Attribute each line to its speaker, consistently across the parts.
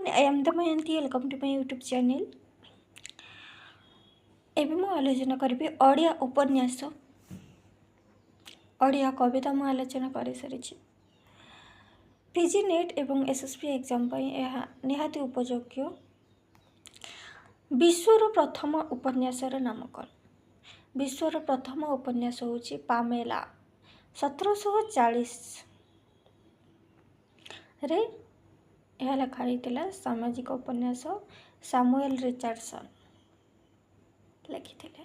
Speaker 1: I am Damayanti. Welcome to my YouTube channel. ଏବେ ମୁଁ ଆଲୋଚନା କରିବି ଓଡ଼ିଆ ଉପନ୍ୟାସ ଓଡ଼ିଆ କବିତା ମୁଁ ଆଲୋଚନା କରିସାରିଛି। ପିଜି ନେଟ୍ ଏବଂ ଏସ୍ଏସ୍ପି ଏକ୍ଜାମ୍ ପାଇଁ ଏହା ନିହାତି ଉପଯୋଗ୍ୟ। ବିଶ୍ୱର ପ୍ରଥମ ଉପନ୍ୟାସର ନାମ କ'ଣ? ବିଶ୍ୱର ପ୍ରଥମ ଉପନ୍ୟାସ ହେଉଛି ପାମେଲା। 1740ରେ ଏହା ଲେଖା ହେଇଥିଲା। ସାମାଜିକ ଉପନ୍ୟାସ ସାମୁଏଲ ରିଚାର୍ଡସନ୍ ଲେଖିଥିଲେ।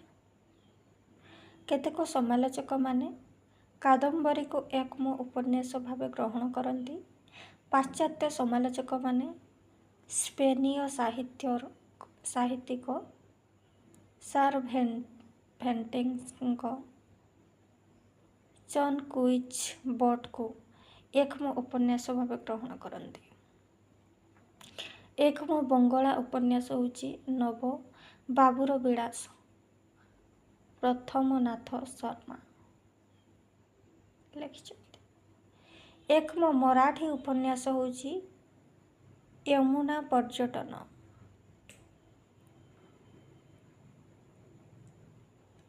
Speaker 1: କେତେକ ସମାଲୋଚକମାନେ କାଦମ୍ବରୀକୁ ଏକ ଉପନ୍ୟାସ ଭାବେ ଗ୍ରହଣ କରନ୍ତି। ପାଶ୍ଚାତ୍ୟ ସମାଲୋଚକମାନେ ସ୍ପେନୀୟ ସାହିତ୍ୟିକ ସାର୍ ଭେଣ୍ଟେନ୍ଙ୍କ ଚନ୍ କୁଇଜ୍ ବୋଟ୍କୁ ଏକମ ଉପନ୍ୟାସ ଭାବେ ଗ୍ରହଣ କରନ୍ତି। ଏକମ ବଙ୍ଗଳା ଉପନ୍ୟାସ ହେଉଛି ନବ ବାବୁର ବିଳାସ। ପ୍ରଥମନାଥ ଶର୍ମା ଲେଖିଛନ୍ତି। ଏକମ ମରାଠୀ ଉପନ୍ୟାସ ହେଉଛି ୟମୁନା ପର୍ଯ୍ୟଟନ।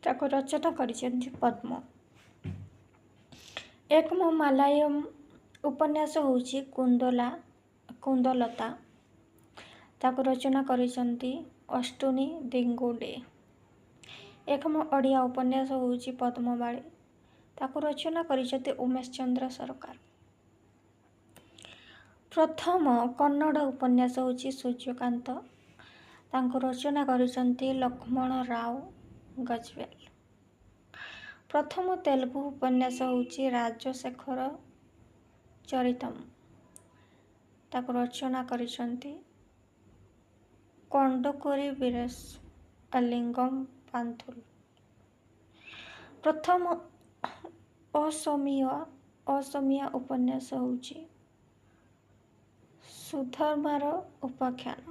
Speaker 1: ତାକୁ ରଚନା କରିଛନ୍ତି ପଦ୍ମ। ଏକମ ମାଲାୟଲମ ଉପନ୍ୟାସ ହେଉଛି କୁନ୍ଦଲତା। ତାକୁ ରଚନା କରିଛନ୍ତି ଅଷ୍ଟୁନି ଦିଙ୍ଗୁଡେ। ଏକମ ଓଡ଼ିଆ ଉପନ୍ୟାସ ହେଉଛି ପଦ୍ମବାଳୀ। ତାକୁ ରଚନା କରିଛନ୍ତି ଉମେଶ ଚନ୍ଦ୍ର ସରକାର। ପ୍ରଥମ କନ୍ନଡ଼ ଉପନ୍ୟାସ ହେଉଛି ସୂର୍ଯ୍ୟକାନ୍ତ। ତାଙ୍କୁ ରଚନା କରିଛନ୍ତି ଲକ୍ଷ୍ମଣ ରାଓ ଗଜବେଲ। ପ୍ରଥମ ତେଲୁଗୁ ଉପନ୍ୟାସ ହେଉଛି ରାଜଶେଖର ଚରିତମ୍। ତାକୁ ରଚନା କରିଛନ୍ତି କଣ୍ଡୁକୁରି ବୀରେଶ ଅଲିଙ୍ଗମ ପାନ୍ଥୁଲ। ପ୍ରଥମ ଅସମିଆ ଉପନ୍ୟାସ ହେଉଛି ସୁଧର୍ମାର ଉପାଖ୍ୟାନ।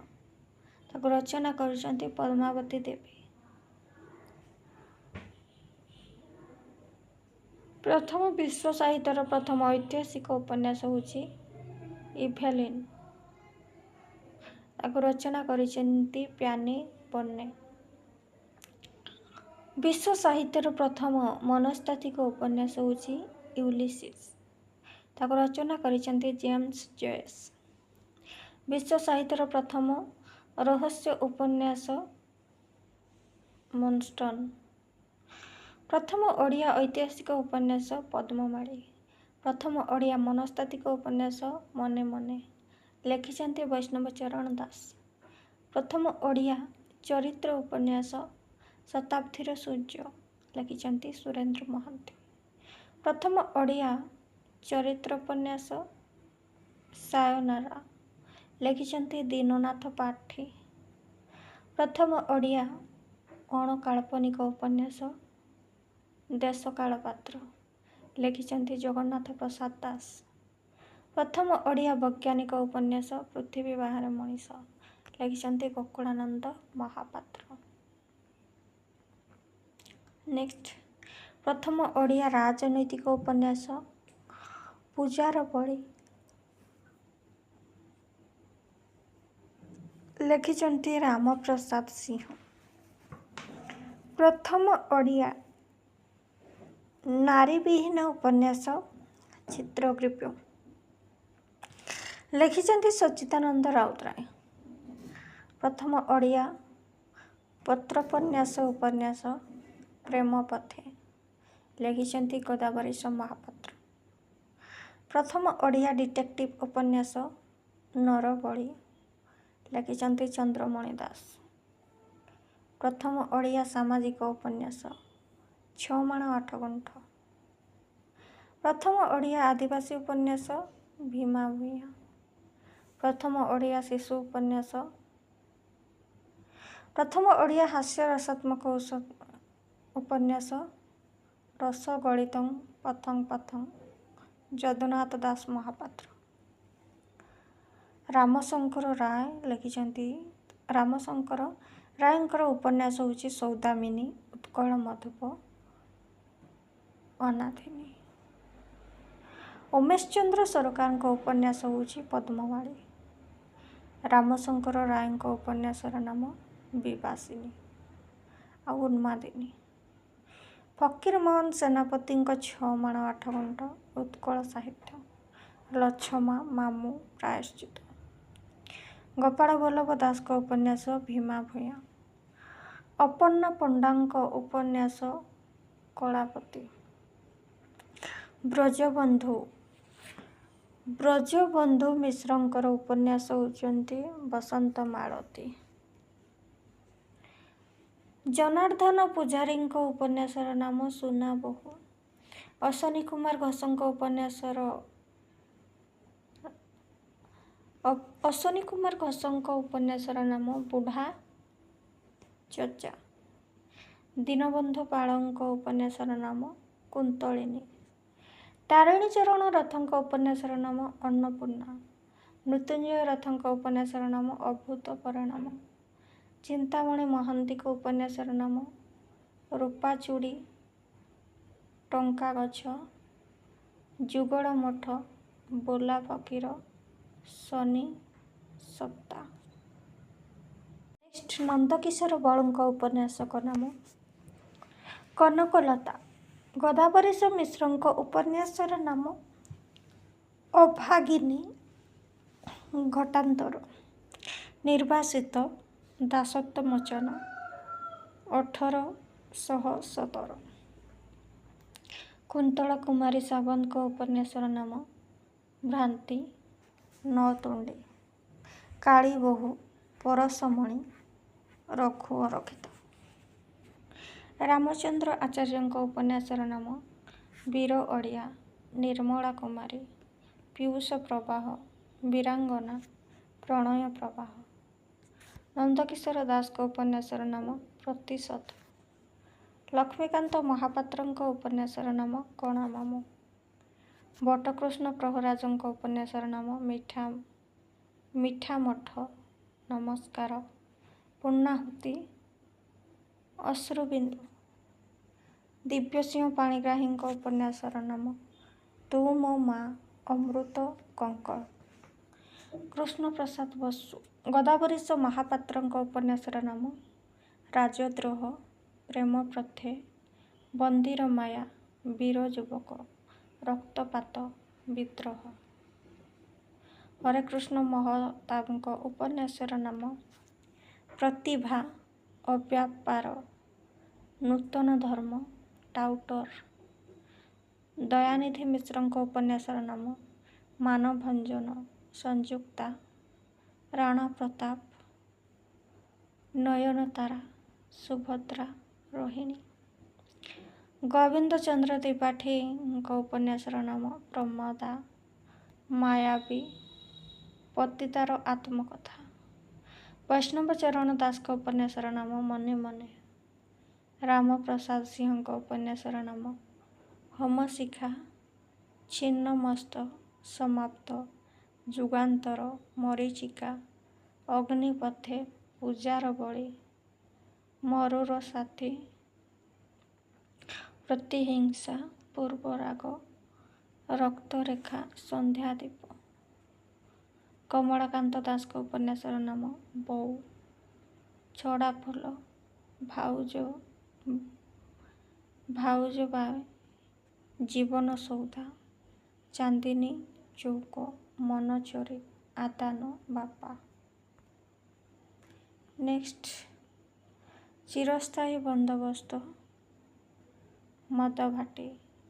Speaker 1: ତାକୁ ରଚନା କରିଛନ୍ତି ପଦ୍ମାବତୀ ଦେବୀ। ପ୍ରଥମ ବିଶ୍ୱ ସାହିତ୍ୟର ପ୍ରଥମ ଐତିହାସିକ ଉପନ୍ୟାସ ହେଉଛି ଇଭେଲିନ୍। ତାକୁ ରଚନା କରିଛନ୍ତି ପ୍ୟାନି ବନେ। ବିଶ୍ୱ ସାହିତ୍ୟର ପ୍ରଥମ ମନସ୍ତାତ୍ତ୍ୱିକ ଉପନ୍ୟାସ ହେଉଛି ୟୁଲିସିସ୍। ତାକୁ ରଚନା କରିଛନ୍ତି ଜେମ୍ସ ଜୟେସ୍। ବିଶ୍ୱ ସାହିତ୍ୟର ପ୍ରଥମ ରହସ୍ୟ ଉପନ୍ୟାସ ମନଷ୍ଟନ୍। ପ୍ରଥମ ଓଡ଼ିଆ ଐତିହାସିକ ଉପନ୍ୟାସ ପଦ୍ମମାଳୀ। ପ୍ରଥମ ଓଡ଼ିଆ ମନସ୍ତାତ୍ତ୍ୱିକ ଉପନ୍ୟାସ ମନେ ମନେ। ଲେଖିଛନ୍ତି ବୈଷ୍ଣବ ଚରଣ ଦାସ। ପ୍ରଥମ ଓଡ଼ିଆ ଚରିତ୍ର ଉପନ୍ୟାସ ଶତାବ୍ଦୀର ସୂର୍ଯ୍ୟ। ଲେଖିଛନ୍ତି ସୁରେନ୍ଦ୍ର ମହାନ୍ତି। ପ୍ରଥମ ଓଡ଼ିଆ ଚରିତ୍ର ଉପନ୍ୟାସ ସାୟନାରା। ଲେଖିଛନ୍ତି ଦୀନନାଥ ପାଠୀ। ପ୍ରଥମ ଓଡ଼ିଆ ଅଣକାଳ୍ପନିକ ଉପନ୍ୟାସ ଦେଶକାଳପାତ୍ର। ଲେଖିଛନ୍ତି ଜଗନ୍ନାଥ ପ୍ରସାଦ ଦାସ। ପ୍ରଥମ ଓଡ଼ିଆ ବୈଜ୍ଞାନିକ ଉପନ୍ୟାସ ପୃଥିବୀ ବାହାରେ ମଣିଷ। ଲେଖିଛନ୍ତି ଗୋକୁଳାନନ୍ଦ ମହାପାତ୍ର। ନେକ୍ସଟ, ପ୍ରଥମ ଓଡ଼ିଆ ରାଜନୈତିକ ଉପନ୍ୟାସ ପୂଜାର ବଳି। ଲେଖିଛନ୍ତି ରାମପ୍ରସାଦ ସିଂହ। ପ୍ରଥମ ଓଡ଼ିଆ ନାରୀବିହୀନ ଉପନ୍ୟାସ ଚିତ୍ରଗ୍ରୀବ। ଲେଖିଛନ୍ତି ସଚ୍ଚିଦାନନ୍ଦ ରାଉତରାୟ। ପ୍ରଥମ ଓଡ଼ିଆ ପତ୍ରୋପନ୍ୟାସ ଉପନ୍ୟାସ ପ୍ରେମପଥେ। ଲେଖିଛନ୍ତି ଗୋଦାବରୀଶ ମହାପାତ୍ର। ପ୍ରଥମ ଓଡ଼ିଆ ଡିଟେକ୍ଟିଭ ଉପନ୍ୟାସ ନରବଳି। ଲେଖିଛନ୍ତି ଚନ୍ଦ୍ରମଣି ଦାସ। ପ୍ରଥମ ଓଡ଼ିଆ ସାମାଜିକ ଉପନ୍ୟାସ ଛଅମାଣ ଆଠଗୁଣ୍ଠ। ପ୍ରଥମ ଓଡ଼ିଆ ଆଦିବାସୀ ଉପନ୍ୟାସ ଭୀମା ଭୂୟାଁ। ପ୍ରଥମ ଓଡ଼ିଆ ଶିଶୁ ଉପନ୍ୟାସ। ପ୍ରଥମ ଓଡ଼ିଆ ହାସ୍ୟରସାତ୍ମକ ଉପନ୍ୟାସ ରସଗଳିତଂ ପଥଂ ପଥଂ। ଯଦୁନାଥ ଦାସ ମହାପାତ୍ର। ରାମଶଙ୍କର ରାୟ ଲେଖିଛନ୍ତି। ରାମଶଙ୍କର ରାୟଙ୍କର ଉପନ୍ୟାସ ହେଉଛି ସୌଦାମିନୀ, ଉତ୍କଳ ମଧୁପ, ଅନାଥିନୀ। ଉମେଶ ଚନ୍ଦ୍ର ସରକାରଙ୍କ ଉପନ୍ୟାସ ହେଉଛି ପଦ୍ମମାଳୀ। ରାମଶଙ୍କର ରାୟଙ୍କ ଉପନ୍ୟାସର ନାମ ବିବାସିନୀ ଆଉ ଉନ୍ମାଦିନୀ। ଫକୀରମୋହନ ସେନାପତିଙ୍କ 6 ମାଣ 8 ଗୁଣ୍ଠ ଉତ୍କଳ ସାହିତ୍ୟ। ଲଛମା ମାମୁଁ ପ୍ରାୟଶ୍ଚିତ। ଗୋପାଳ ବଲ୍ଲଭ ଦାସଙ୍କ ଉପନ୍ୟାସ ଭୀମା ଭୂୟାଁ। ଅପର୍ଣ୍ଣା ପଣ୍ଡାଙ୍କ ଉପନ୍ୟାସ କଳାପତି। ବ୍ରଜବନ୍ଧୁ ମିଶ୍ରଙ୍କର ଉପନ୍ୟାସ ହେଉଛନ୍ତି ବସନ୍ତ ମାଳତୀ। ଜନାର୍ଦ୍ଦନ ପୂଜାରୀଙ୍କ ଉପନ୍ୟାସର ନାମ ସୁନା ବୋହୂ। ଅଶ୍ୱନୀ କୁମାର ଘୋଷଙ୍କ ଉପନ୍ୟାସର ନାମ ବୁଢ଼ା ଚଚା। ଦୀନବନ୍ଧୁ ପାଳଙ୍କ ଉପନ୍ୟାସର ନାମ କୁନ୍ତଳିନୀ। ତାରିଣୀ ଚରଣ ରଥଙ୍କ ଉପନ୍ୟାସର ନାମ ଅନ୍ନପୂର୍ଣ୍ଣା। ମୃତ୍ୟୁଞ୍ଜୟ ରଥଙ୍କ ଉପନ୍ୟାସର ନାମ ଅଭୂତ ପରିଣାମ। ଚିନ୍ତାମଣି ମହାନ୍ତିଙ୍କ ଉପନ୍ୟାସର ନାମ ରୂପାଚୁଡ଼ି ଟଙ୍କା ଗଛ। ଯୁଗଳ ମଠ ବୋଲା ଫକୀର ଶନି ସପ୍ତା। ନେକ୍ସଟ ନନ୍ଦକିଶୋର ବଳଙ୍କ ଉପନ୍ୟାସକ ନାମ କନକଲତା। ଗୋଦାବରୀଶ ମିଶ୍ରଙ୍କ ଉପନ୍ୟାସର ନାମ ଅଭାଗିନୀ ଘଟାନ୍ତର। ନିର୍ବାସିତ ଦାସତ୍ୱମୋଚନ 1817। କୁନ୍ତଳା କୁମାରୀ ସାବନ୍ତଙ୍କ ଉପନ୍ୟାସର ନାମ ଭ୍ରାନ୍ତି ନଅତୁଣ୍ଡି। କାଳୀ ବୋହୂ ପରଶମଣି ରଘୁ ଅରକ୍ଷିତ। ରାମଚନ୍ଦ୍ର ଆଚାର୍ଯ୍ୟଙ୍କ ଉପନ୍ୟାସର ନାମ ବୀର ଓଡ଼ିଆ। ନିର୍ମଳା କୁମାରୀ ପୀୟୁଷ ପ୍ରବାହ। ବୀରାଙ୍ଗନା ପ୍ରଣୟ ପ୍ରବାହ। ନନ୍ଦକିଶୋର ଦାସଙ୍କ ଉପନ୍ୟାସର ନାମ ପ୍ରତିଶୋଧ। ଲକ୍ଷ୍ମୀକାନ୍ତ ମହାପାତ୍ରଙ୍କ ଉପନ୍ୟାସର ନାମ କଣା ମାମୁଁ। ବଟକୃଷ୍ଣ ପ୍ରହରାଜଙ୍କ ଉପନ୍ୟାସର ନାମ ମିଠା ମଠ ନମସ୍କାର। ପୂର୍ଣ୍ଣାହୁତି ଅଶ୍ରୁବିନ୍ଦୁ। ଦିବ୍ୟସିଂହ ପାଣିଗ୍ରାହୀଙ୍କ ଉପନ୍ୟାସର ନାମ ତୁ ମୋ ମା ଅମୃତ କଙ୍କଳ। କୃଷ୍ଣପ୍ରସାଦ ବସୁ। ଗୋଦାବରୀଶ ମହାପାତ୍ରଙ୍କ ଉପନ୍ୟାସର ନାମ ରାଜଦ୍ରୋହ ପ୍ରେମ ପ୍ରଥେ ବନ୍ଦୀର ମାୟା ବୀର ଯୁବକ ରକ୍ତପାତ ବିଦ୍ରୋହ। ହରେକୃଷ୍ଣ ମହତାବଙ୍କ ଉପନ୍ୟାସର ନାମ ପ୍ରତିଭା ଅବ୍ୟାପାର ନୂତନ ଧର୍ମ ଟାଉଟର। ଦୟାନିଧି ମିଶ୍ରଙ୍କ ଉପନ୍ୟାସର ନାମ ମାନଭଞ୍ଜନ ସଂଯୁକ୍ତା। ରାଣା ପ୍ରତାପ ନୟନତାରା ସୁଭଦ୍ରା ରୋହିଣୀ। ଗୋବିନ୍ଦ ଚନ୍ଦ୍ର ତ୍ରିପାଠୀଙ୍କ ଉପନ୍ୟାସର ନାମ ପ୍ରମଦା ମାୟାବୀ ପତିତାର ଆତ୍ମକଥା। ବୈଷ୍ଣବ ଚରଣ ଦାସଙ୍କ ଉପନ୍ୟାସର ନାମ ମନେ ମନେ। ରାମପ୍ରସାଦ ସିଂହଙ୍କ ଉପନ୍ୟାସର ନାମ ହୋମଶିଖା ଛିନ୍ନମସ୍ତ ସମାପ୍ତ ଯୁଗାନ୍ତର ମରୀଚିକା ଅଗ୍ନିପଥେ ପୂଜାର ବଳି ମରୁର ସାଥୀ ପ୍ରତିହିଂସା ପୂର୍ବରାଗ ରକ୍ତରେଖା ସନ୍ଧ୍ୟାଦୀପ। କମଳାକାନ୍ତ ଦାସଙ୍କ ଉପନ୍ୟାସର ନାମ ବୋଉ। ଛଡ଼ାଫୁଲ ଭାଉଜ ବାଏ ଜୀବନ ସୌଧା ଚାନ୍ଦିନୀ ଚୌକ ମନଚୋରି ଆଦାନ ବାପା। ନେକ୍ସଟ ଚିରସ୍ଥାୟୀ ବନ୍ଦୋବସ୍ତ ମଦଭାଟି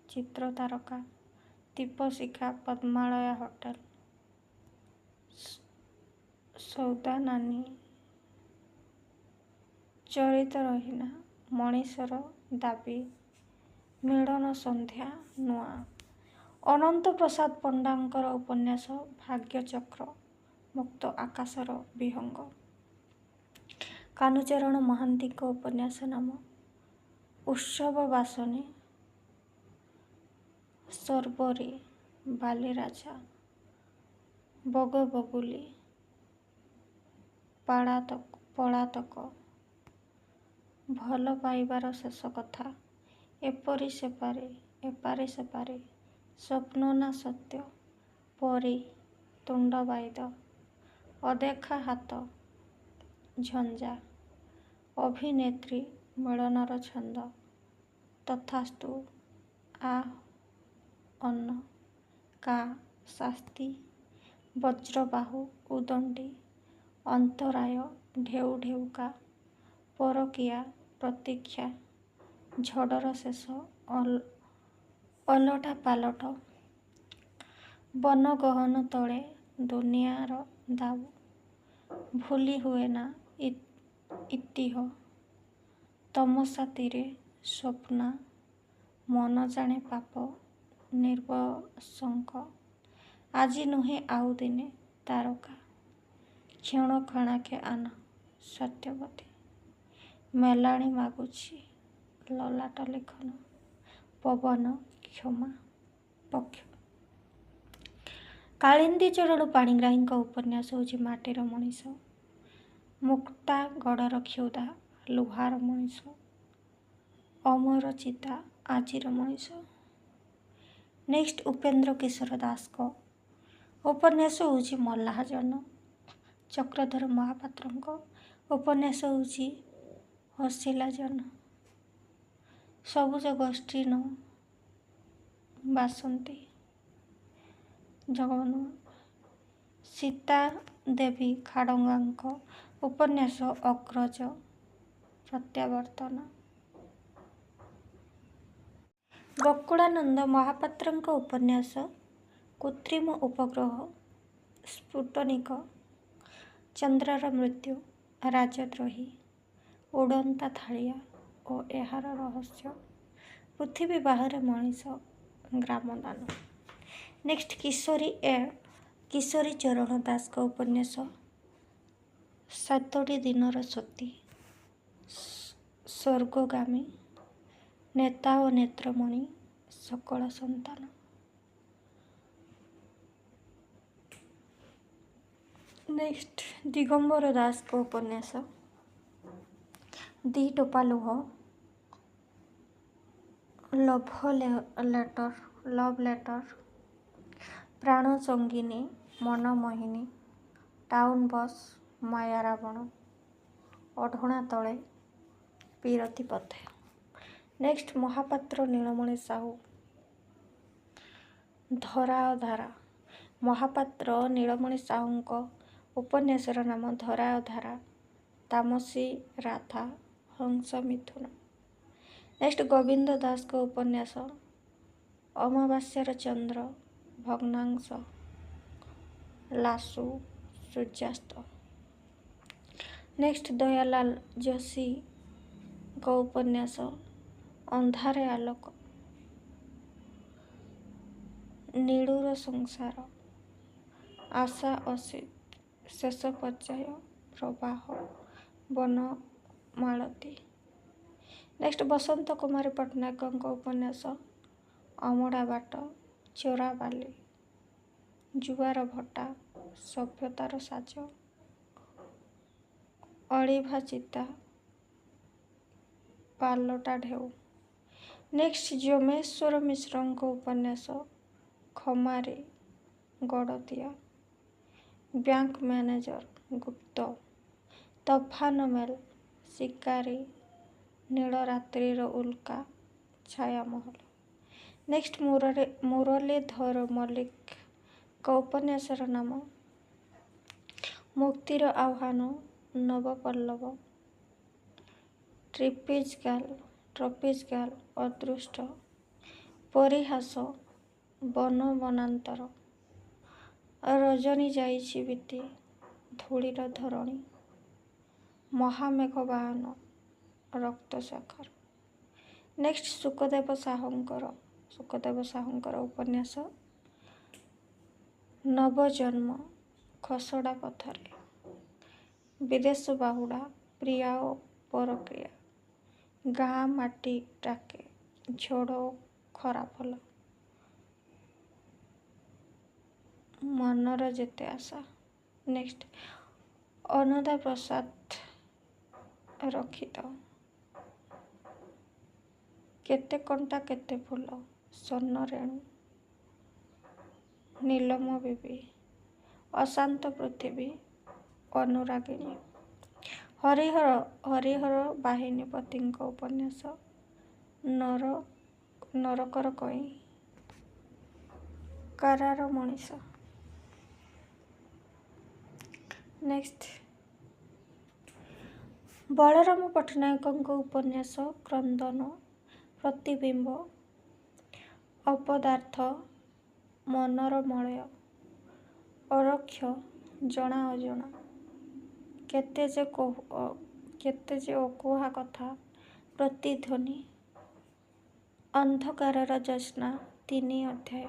Speaker 1: ଚିତ୍ରତାରକା ଦୀପଶିଖା ପଦ୍ମାଳୟା ହୋଟେଲ ସୌଦାନାନୀ ଚରିତରହୀନା ମଣିଷର ଦାବୀ ମିଳନ ସନ୍ଧ୍ୟା ନୂଆ। ଅନନ୍ତ ପ୍ରସାଦ ପଣ୍ଡାଙ୍କର ଉପନ୍ୟାସ ଭାଗ୍ୟଚକ୍ର ମୁକ୍ତ ଆକାଶର ବିହଙ୍ଗ। କାହ୍ନୁଚରଣ ମହାନ୍ତିଙ୍କ ଉପନ୍ୟାସ ନାମ ଉତ୍ସବ ବାସନୀ ଶର୍ବରୀ ବାଲିରାଜା ବଗବଗୁଲି ପଳାତକ ଭଲ ପାଇବାର ଶେଷ କଥା ଏପାରି ସେପାରି ସ୍ୱପ୍ନ ନା ସତ୍ୟ ପରୀ ତୁଣ୍ଡବାଇଦ ଅଦେଖା ହାତ ଝଞ୍ଜା, ଅଭିନେତ୍ରୀ ମିଳନର ଛନ୍ଦ, ତଥାସ୍ତୁ, ଆ ଅନ୍ନ, କା ଶାସ୍ତି, ବଜ୍ରବାହୁ ଉଦଣ୍ଡି, ଅନ୍ତରାୟ ଢେଉ ଢେଉକା, ପରକୀୟା ପ୍ରତୀକ୍ଷା, ଝଡ଼ର ଶେଷ ଓଲଟା ପାଲଟ, ବନଗହନ ତଳେ ଦୁନିଆର ଦାଉ, ଭୁଲି ହୁଏନା ଇତିହ, ତମସା ତୀରେ ସ୍ୱପ୍ନା, ମନ ଜାଣେ ପାପ ନିର୍ବଶଙ୍କ, ଆଜି ନୁହେଁ ଆଉ ଦିନେ ତାରକା, କ୍ଷଣ କ୍ଷଣାକେ ଆନା ସତ୍ୟବତୀ, ମେଲାଣି ମାଗୁଛି ଲଲାଟ ଲେଖନ, ପବନ କ୍ଷମା ପକ୍ଷ। କାଳିନ୍ଦୀ ଚରଣ ପାଣିଗ୍ରାହୀଙ୍କ ଉପନ୍ୟାସ ହେଉଛି ମାଟିର ମଣିଷ। ମୁକ୍ତାଗଡ଼ର କ୍ଷୁଧା ଲୁହାର ମଣିଷ, ଅମର ଚିତା ଆଜିର ମଣିଷ। ନେକ୍ସଟ ଉପେନ୍ଦ୍ର କିଶୋର ଦାସଙ୍କ ଉପନ୍ୟାସ ହେଉଛି ମଲ୍ଲାଜନ। ଚକ୍ରଧର ମହାପାତ୍ରଙ୍କ ଉପନ୍ୟାସ ହେଉଛି ହସିଲା ଜହ୍ନ। ସବୁଜ ଗୋଷ୍ଠୀ ବାସନ୍ତୀ ଜଗବନ୍ଧୁ। ସୀତା ଦେବୀ ଖାଡ଼ଙ୍ଗାଙ୍କ ଉପନ୍ୟାସ ଅଗ୍ରଜ ପ୍ରତ୍ୟାବର୍ତ୍ତନ। ବକୁଳାନନ୍ଦ ମହାପାତ୍ରଙ୍କ ଉପନ୍ୟାସ କୃତ୍ରିମ ଉପଗ୍ରହ, ସ୍ଫୁଟନିକ, ଚନ୍ଦ୍ରର ମୃତ୍ୟୁ, ରାଜଦ୍ରୋହୀ, ଉଡ଼ନ୍ତା ଥାଳିଆ ଓ ଏହାର ରହସ୍ୟ, ପୃଥିବୀ ବାହାରେ ମଣିଷ, ଗ୍ରାମଦାନ। ନେକ୍ସଟ କିଶୋରୀ ଚରଣ ଦାସଙ୍କ ଉପନ୍ୟାସ ସାତୋଟି ଦିନର ସତୀ, ସ୍ୱର୍ଗଗାମୀ, ନେତା ଓ ନେତ୍ରମଣି, ସକଳ ସନ୍ତାନ। ନେକ୍ସଟ ଦିଗମ୍ବର ଦାସଙ୍କ ଉପନ୍ୟାସ ଦି ଟୋପା ଲୁହ, ଲଭ୍ ଲେଟର, ପ୍ରାଣ ସଙ୍ଗିନୀ, ମନମୋହିନୀ, ଟାଉନ ବସ୍, ମାୟା ରାବଣ, ଓଢ଼ଣା ତଳେ, ବିରତି ପଥେ। ନେକ୍ସଟ ମହାପାତ୍ର ନୀଳମଣି ସାହୁ ଧରା ଅଧାରା। ମହାପାତ୍ର ନୀଳମଣି ସାହୁଙ୍କ ଉପନ୍ୟାସର ନାମ ଧରା ଅଧାରା, ତାମସୀ ରାଧା, ହଂସ ମିଥୁନ। ନେକ୍ସଟ ଗୋବିନ୍ଦ ଦାସଙ୍କ ଉପନ୍ୟାସ ଅମାବାସ୍ୟାର ଚନ୍ଦ୍ର, ଭଗ୍ନାଂଶ, ଲାସୁ, ସୂର୍ଯ୍ୟାସ୍ତ। ନେକ୍ସଟ ଦୟାଲାଲ ଯୋଶୀଙ୍କ ଉପନ୍ୟାସ ଅନ୍ଧାରେ ଆଲୋକ, ନିଡ଼ୁର ସଂସାର, ଆଶା ଅସିତ, ଶେଷ ପର୍ଯ୍ୟାୟ, ପ୍ରବାହ, ବନମାଳତୀ। ନେକ୍ସଟ ବସନ୍ତ କୁମାରୀ ପଟ୍ଟନାୟକଙ୍କ ଉପନ୍ୟାସ ଅମଡ଼ା ବାଟ, ଚୋରାବାଲି, ଜୁଆର ଭଟ୍ଟା, ସଭ୍ୟତାର ସାଜ, ଅଳିଭା ଚିତା, ପାଲଟା ଢେଉ। ନେକ୍ସଟ ଯୋମେଶ୍ୱର ମିଶ୍ରଙ୍କ ଉପନ୍ୟାସ ଖମାରି, ଗଡ଼ତିଆ, ବ୍ୟାଙ୍କ ମ୍ୟାନେଜର, ଗୁପ୍ତ, ତୋଫାନ ମେଲ, ଶିକାରୀ, ନୀଳରାତ୍ରିର ଉଲ୍କା, ଛାୟାମହଲ। ନେକ୍ସଟ ମୁରଲୀଧର ମଲ୍ଲିକଙ୍କ ଉପନ୍ୟାସର ନାମ ମୁକ୍ତିର ଆହ୍ୱାନ, ନବପଲ୍ଲବ, ଟ୍ରପିଜ ଗାର୍ଲ, ଅଦୃଷ୍ଟ, ପରିହାସ, ବନ ବନାନ୍ତର, ରଜନୀ ଯାଇଛି ବିତି, ଧୂଳିର ଧରଣୀ, ମହାମେଘ ବାହନ, ରକ୍ତସାଗର। ନେକ୍ସଟ ଶୁକଦେବ ସାହୁଙ୍କର ଉପନ୍ୟାସ ନବଜନ୍ମ, ଖସଡ଼ା ପଥରେ, ବିଦେଶ ବାହୁଡ଼ା, ପ୍ରିୟା ଓ ପରକୀୟା, ଗାଁ ମାଟି ଡାକେ, ଝଡ଼ ଓ ଖରାଫଲ, ମନର ଯେତେ ଆଶା। ନେକ୍ସଟ ଅନଦା ପ୍ରସାଦ ରକ୍ଷିତ, କେତେ କଣ୍ଟା କେତେ ଫୁଲ, ସ୍ୱର୍ଣ୍ଣରେଣୁ, ନୀଲମ ବିବି, ଅଶାନ୍ତ ପୃଥିବୀ, ଅନୁରାଗିଣୀ। ହରିହର ବାହିନୀପତିଙ୍କ ଉପନ୍ୟାସ ନରକର କଇଁ। କାରାର ମଣିଷ। ନେକ୍ସଟ ବଳରାମ ପଟ୍ଟନାୟକଙ୍କ ଉପନ୍ୟାସ କ୍ରନ୍ଦନ, ପ୍ରତିବିମ୍ବ, ଅପଦାର୍ଥ, ମନର ମଳୟ, ଅରକ୍ଷ, ଜଣା ଅଜଣା, କେତେ ଯେ ଅକୁହା କଥା, ପ୍ରତିଧ୍ୱନି, ଅନ୍ଧକାରର ଜ୍ୟୋତ୍ସ୍ନା 3 ଅଧ୍ୟାୟ,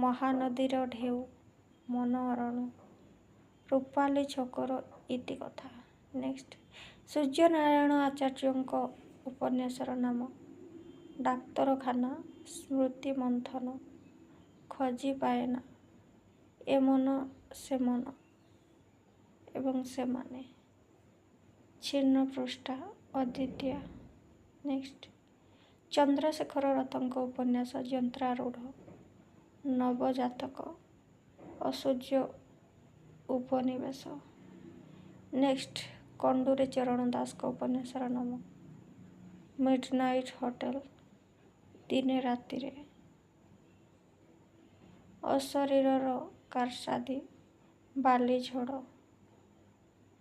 Speaker 1: ମହାନଦୀର ଢେଉ, ମନ ଅରଣ୍ୟ, ରୂପାଲି ଛକର ଇତିକଥା। ନେକ୍ସଟ ସୂର୍ଯ୍ୟନାରାୟଣ ଆଚାର୍ଯ୍ୟଙ୍କ ଉପନ୍ୟାସର ନାମ ଡାକ୍ତରଖାନା, ସ୍ମୃତି ମନ୍ଥନ, ଖୋଜି ପାଏନା, ଏ ମନ ସେ ମନ ଏବଂ ସେମାନେ, ଛିନ୍ନ ପୃଷ୍ଠା, ଅଦ୍ୱିତୀୟା। ନେକ୍ସଟ ଚନ୍ଦ୍ରଶେଖର ରଥଙ୍କ ଉପନ୍ୟାସ ଯନ୍ତ୍ରାରୂଢ଼, ନବଜାତକ, ଅସୂର୍ଯ୍ୟ ଉପନିବେଶ। ନେକ୍ସଟ କଣ୍ଡୁରି ଚରଣ ଦାସଙ୍କ ଉପନ୍ୟାସର ନାମ ମିଡନାଇଟ୍ ହୋଟେଲ, ଦିନେ ରାତିରେ, ଅଶରୀରର କାରସାଦି, ବାଲିଝଡ଼,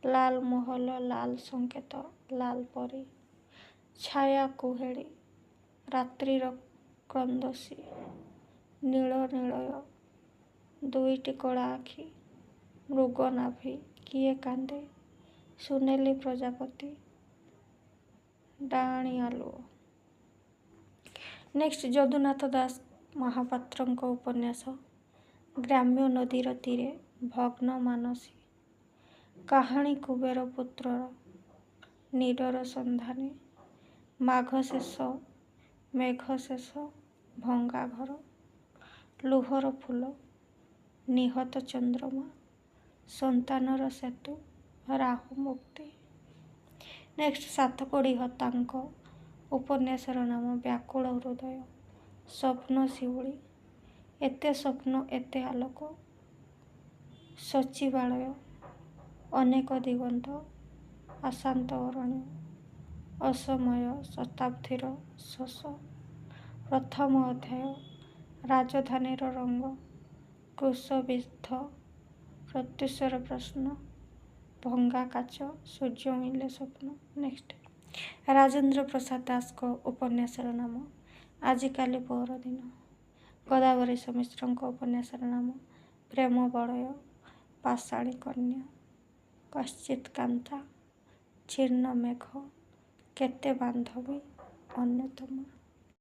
Speaker 1: ଲାଲମହଲ, ଲାଲ ସଙ୍କେତ, ଲାଲ ପରି, ଛାୟା କୁହେଳୀ, ରାତ୍ରିର କ୍ରନ୍ଦଶୀ, ନୀଳ ନିଳୟ, 2ଟି କଳା ଆଖି, ମୃଗନାଭି, କିଏ କାନ୍ଦେ, ସୁନେଲି ପ୍ରଜାପତି, ଡାଆଣି ଆଲୁଅ। ନେକ୍ସଟ ଯଦୁନାଥ ଦାସ ମହାପାତ୍ରଙ୍କ ଉପନ୍ୟାସ ଗ୍ରାମ୍ୟ ନଦୀର ତୀରେ, ଭଗ୍ନ ମାନସୀ, କାହାଣୀ କୁବେର ପୁତ୍ରର, ନୀଡ଼ର ସନ୍ଧାନୀ, ମାଘ ଶେଷ, ମେଘ ଶେଷ, ଭଙ୍ଗା ଘର, ଲୁହର ଫୁଲ, ନିହତ ଚନ୍ଦ୍ରମା, ସନ୍ତାନର ସେତୁ, ରାହୁ ମୁକ୍ତି। ନେକ୍ସଟ ସାତକଡ଼ି ହତାଙ୍କ ଉପନ୍ୟାସର ନାମ ବ୍ୟାକୁଳ ହୃଦୟ, ସ୍ୱପ୍ନ ଶିଉଳି, ଏତେ ସ୍ୱପ୍ନ ଏତେ ଆଲୋକ, ସଚିବାଳୟ, ଅନେକ ଦିଗନ୍ତ, ଅଶାନ୍ତ ଅରଣ୍ୟ, ଅସମୟ, ଶତାବ୍ଦୀର ଶୋଷ, ପ୍ରଥମ ଅଧ୍ୟାୟ, ରାଜଧାନୀର ରଙ୍ଗ, କ୍ରୁଶବିଦ୍ଧ, ପ୍ରତ୍ୟୁଷର ପ୍ରଶ୍ନ, ଭଙ୍ଗା କାଚ, ସୂର୍ଯ୍ୟ ମିଳେ ସ୍ୱପ୍ନ। ନେକ୍ସଟ ରାଜେନ୍ଦ୍ର ପ୍ରସାଦ ଦାସଙ୍କ ଉପନ୍ୟାସର ନାମ ଆଜିକାଲି ପରଦିନ, ଗୋଦାବରୀଶ ମିଶ୍ରଙ୍କ ଉପନ୍ୟାସର ନାମ ପ୍ରେମ ବଳୟ, ପାଷାଣୀ କନ୍ୟା, କଶ୍ଚିତ୍ କାନ୍ତା, ଛିନ୍ନ ମେଘ, କେତେ ବାନ୍ଧବୀ, ଅନ୍ୟତମ।